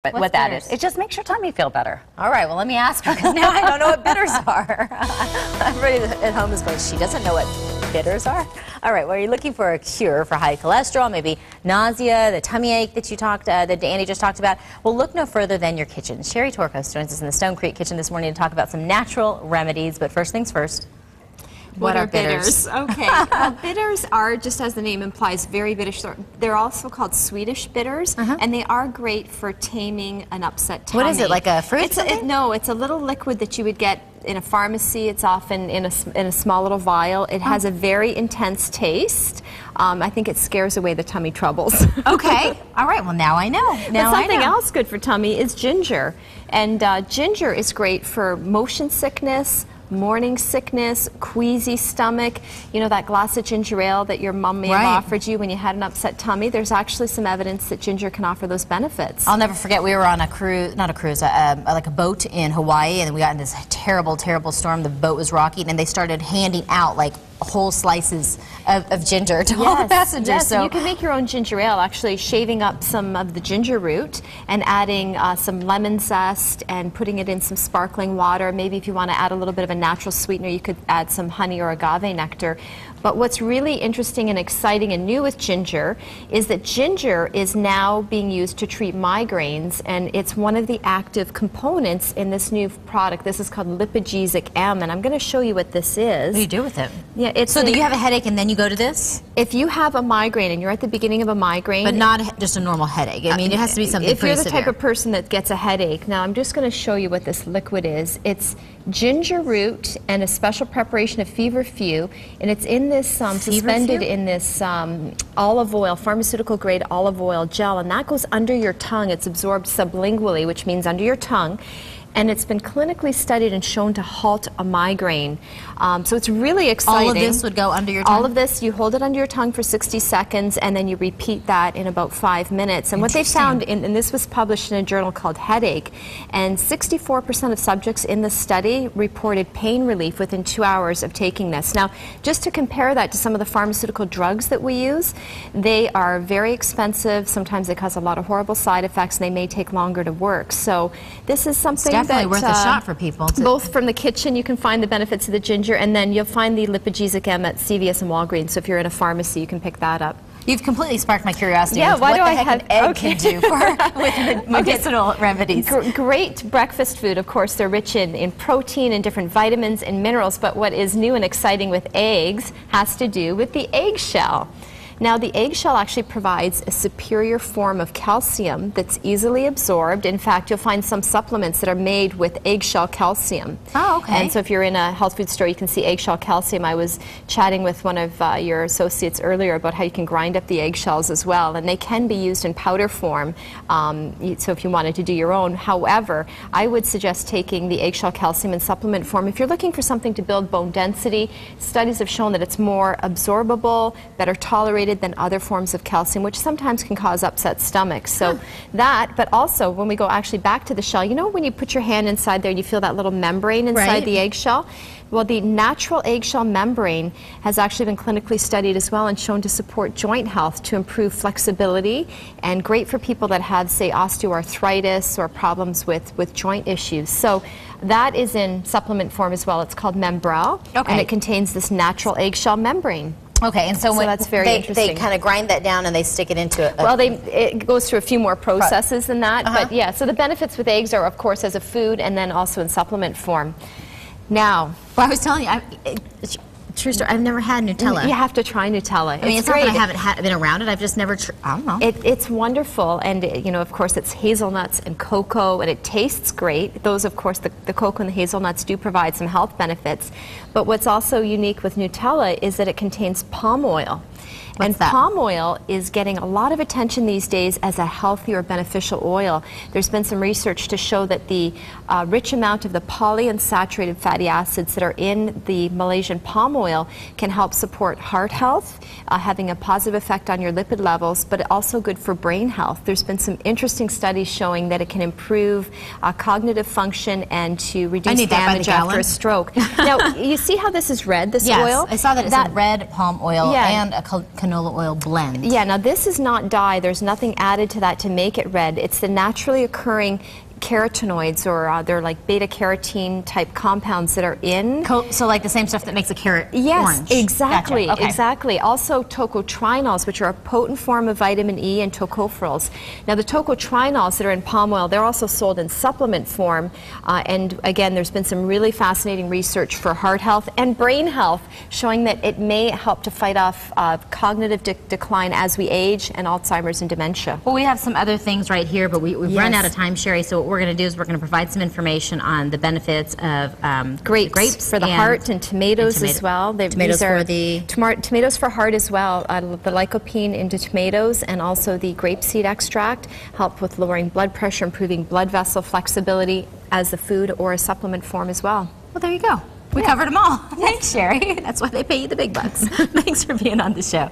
what that is. It just makes your tummy feel better. All right, well, let me ask her, because now I don't know what bitters are. Everybody at home is going, she doesn't know what bitters are? All right, well, are you looking for a cure for high cholesterol, maybe nausea, the tummy ache that you talked, that Andy just talked about? Well, look no further than your kitchen. Sherry Torkos joins us in the Stone Creek kitchen this morning to talk about some natural remedies, but first things first. What are bitters? Okay, well, bitters are, just as the name implies, very bitter. They're also called Swedish bitters, and they are great for taming an upset tummy. What is it, like a fruit? No, it's a little liquid that you would get in a pharmacy. It's often in a small little vial. It has a very intense taste. I think it scares away the tummy troubles. Okay, all right, well, now I know. But something else good for tummy is ginger. And ginger is great for motion sickness, morning sickness, queasy stomach. You know, that glass of ginger ale that your mom may have offered you when you had an upset tummy? There's actually some evidence that ginger can offer those benefits. I'll never forget, we were on a cruise, not a cruise, like a boat in Hawaii, and we got in this terrible, terrible storm. The boat was rocking, and they started handing out like whole slices of ginger to all the passengers. Yes, so you can make your own ginger ale, actually shaving up some of the ginger root and adding some lemon zest and putting it in some sparkling water. Maybe if you want to add a little bit of a natural sweetener, you could add some honey or agave nectar. But what's really interesting and exciting and new with ginger is that ginger is now being used to treat migraines, and it's one of the active components in this new product. This is called lipogesic M, and I'm going to show you what this is. What do you do with it? Yeah, it's so do you have a headache and then you go to this? If you have a migraine and you're at the beginning of a migraine, but not just a normal headache. I mean, it has to be something pretty severe. If you're the type of person that gets a headache, now I'm just going to show you what this liquid is. It's ginger root and a special preparation of feverfew, and it's in this suspended in this olive oil, pharmaceutical grade olive oil gel, and that goes under your tongue. It's absorbed sublingually, which means under your tongue. And it's been clinically studied and shown to halt a migraine. So it's really exciting. All of this would go under your tongue? All of this, you hold it under your tongue for 60 seconds, and then you repeat that in about 5 minutes. And what they found, and this was published in a journal called Headache, and 64% of subjects in the study reported pain relief within 2 hours of taking this. Now, just to compare that to some of the pharmaceutical drugs that we use, they are very expensive. Sometimes they cause a lot of horrible side effects, and they may take longer to work. So this is something definitely worth a shot for people. Both from the kitchen, you can find the benefits of the ginger, and then you'll find the lipogesic M at CVS and Walgreens. So if you're in a pharmacy, you can pick that up. You've completely sparked my curiosity. Yeah, with why what do the I heck have an egg can do with medicinal remedies? Great breakfast food, of course. They're rich in protein and different vitamins and minerals. But what is new and exciting with eggs has to do with the eggshell. Now, the eggshell actually provides a superior form of calcium that's easily absorbed. In fact, you'll find some supplements that are made with eggshell calcium. Oh, okay. And so if you're in a health food store, you can see eggshell calcium. I was chatting with one of your associates earlier about how you can grind up the eggshells as well, and they can be used in powder form, so if you wanted to do your own. However, I would suggest taking the eggshell calcium in supplement form. If you're looking for something to build bone density, studies have shown that it's more absorbable, better tolerated than other forms of calcium, which sometimes can cause upset stomachs. So that, but also when we go actually back to the shell, you know when you put your hand inside there and you feel that little membrane inside the eggshell? Well, the natural eggshell membrane has actually been clinically studied as well and shown to support joint health, to improve flexibility, and great for people that have, say, osteoarthritis or problems with joint issues. So that is in supplement form as well. It's called Membrel, and it contains this natural eggshell membrane. Okay, and so when that's very interesting. They kind of grind that down and they stick it into a... Well, it goes through a few more processes than that, but yeah, so the benefits with eggs are, of course, as a food and then also in supplement form. Now... Well, I was telling you, true story, I've never had Nutella. You have to try Nutella. I mean, it's not that I haven't been around it, I've just never, I don't know. It's wonderful, and you know, of course, it's hazelnuts and cocoa, and it tastes great. Those, of course, the cocoa and the hazelnuts do provide some health benefits. But what's also unique with Nutella is that it contains palm oil. And palm oil is getting a lot of attention these days as a healthy or beneficial oil. There's been some research to show that the rich amount of the polyunsaturated fatty acids that are in the Malaysian palm oil can help support heart health, having a positive effect on your lipid levels, but also good for brain health. There's been some interesting studies showing that it can improve cognitive function and to reduce damage after a stroke. Now, you see how this is red, this oil? Yes, I saw that it's a red palm oil and a canola oil blend. Yeah, now this is not dye. There's nothing added to that to make it red. It's the naturally occurring carotenoids, or they're like beta-carotene type compounds that are in. So like the same stuff that makes a carrot Yes, orange. exactly, Gotcha. Okay. exactly. Also tocotrienols, which are a potent form of vitamin E, and tocopherols. Now the tocotrienols that are in palm oil, they're also sold in supplement form, and again, there's been some really fascinating research for heart health and brain health showing that it may help to fight off cognitive decline as we age, and Alzheimer's and dementia. Well, we have some other things right here, but we've run out of time, Sherry, so what we're going to do is we're going to provide some information on the benefits of grapes for the heart, and tomatoes as well. Tomatoes for the... Tomatoes for heart as well. The lycopene into tomatoes, and also the grapeseed extract help with lowering blood pressure, improving blood vessel flexibility as a food or a supplement form as well. Well, there you go. We covered them all. Thanks, Sherry. That's why they pay you the big bucks. Thanks for being on the show.